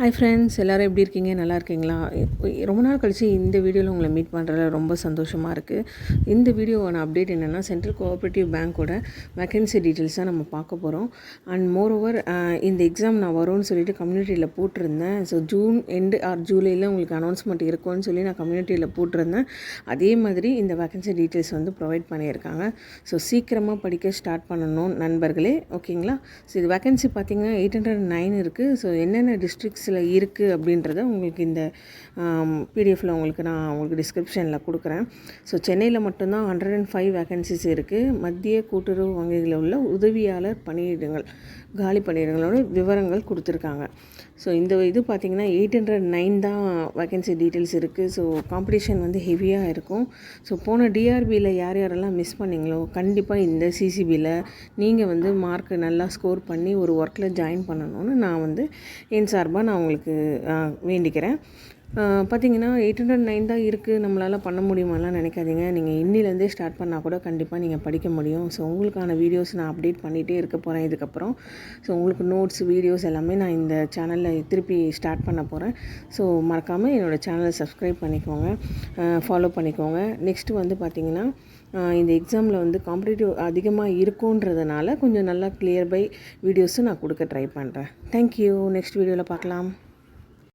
Hi friends, எல்லோரும் எப்படி இருக்கீங்க? நல்லா இருக்கீங்களா? ரொம்ப நாள் கழித்து இந்த வீடியோவில் உங்களை மீட் பண்ணுறதுல ரொம்ப சந்தோஷமாக இருக்குது. இந்த வீடியோவான அப்டேட் என்னென்னா, சென்ட்ரல் கோஆப்ரேட்டிவ் பேங்க்கோட வேக்கன்சி டீட்டெயில்ஸ் தான் நம்ம பார்க்க போகிறோம். அண்ட் மோரோவர் இந்த எக்ஸாம் நான் வரும்னு சொல்லிட்டு கம்யூனிட்டியில் போட்டிருந்தேன். ஸோ ஜூன் எண்டு ஆர் ஜூலையில் உங்களுக்கு அனௌன்ஸ்மெண்ட் இருக்கும்னு சொல்லி நான் கம்யூனிட்டியில் போட்டிருந்தேன். அதே மாதிரி இந்த வேக்கன்சி டீட்டெயில்ஸ் வந்து ப்ரொவைட் பண்ணியிருக்காங்க. ஸோ சீக்கிரமாக படிக்க ஸ்டார்ட் பண்ணணும் நண்பர்களே, ஓகேங்களா? ஸோ இது வேக்கன்சி பார்த்திங்கன்னா 809 இருக்குது. ஸோ என்னென்ன டிஸ்ட்ரிக்ட்ஸில் இருக்குது அப்படின்றத உங்களுக்கு இந்த பிடிஎஃப்பில் உங்களுக்கு டிஸ்கிரிப்ஷனில் கொடுக்குறேன். ஸோ சென்னையில் மட்டும்தான் 105 வேக்கன்சிஸ் இருக்குது. மத்திய கூட்டுறவு வங்கிகளில் உள்ள உதவியாளர் பணியிடங்கள், காலி பணியிடங்களோட விவரங்கள் கொடுத்துருக்காங்க. ஸோ இந்த இது பார்த்திங்கன்னா 809 தான் வேக்கன்சி டீட்டெயில்ஸ் இருக்குது. ஸோ காம்படிஷன் வந்து ஹெவியாக இருக்கும். ஸோ போன டிஆர்பியில் யாரெல்லாம் மிஸ் பண்ணிங்களோ கண்டிப்பாக இந்த சிசிபியில் நீங்கள் வந்து மார்க் நல்லா ஸ்கோர் பண்ணி ஒரு ஒர்க்கில் ஜாயின் பண்ணணும்னு நான் வந்து என் சார்பாக நான் உங்களுக்கு வேண்டிக்கிறேன். பார்த்திங்கன்னா 809 தான் இருக்குது, நம்மளால் பண்ண முடியுமாலாம் நினைக்காதீங்க. நீங்கள் இன்னிலேருந்தே ஸ்டார்ட் பண்ணால் கூட கண்டிப்பாக நீங்கள் படிக்க முடியும். ஸோ உங்களுக்கான வீடியோஸ் நான் அப்டேட் பண்ணிகிட்டே இருக்க போகிறேன் இதுக்கப்புறம். ஸோ உங்களுக்கு நோட்ஸ், வீடியோஸ் எல்லாமே நான் இந்த சேனலில் திருப்பி ஸ்டார்ட் பண்ண போகிறேன். ஸோ மறக்காமல் என்னோடய சேனலை சப்ஸ்கிரைப் பண்ணிக்கோங்க, ஃபாலோ பண்ணிக்கோங்க. நெக்ஸ்ட்டு வந்து பார்த்திங்கன்னா இந்த எக்ஸாமில் வந்து காம்படிட்டிவ் அதிகமாக இருக்குன்றதுனால கொஞ்சம் நல்லா கிளியர் பை வீடியோஸும் நான் கொடுக்க ட்ரை பண்ணுறேன். தேங்க்யூ. நெக்ஸ்ட் வீடியோவில் பார்க்கலாம்.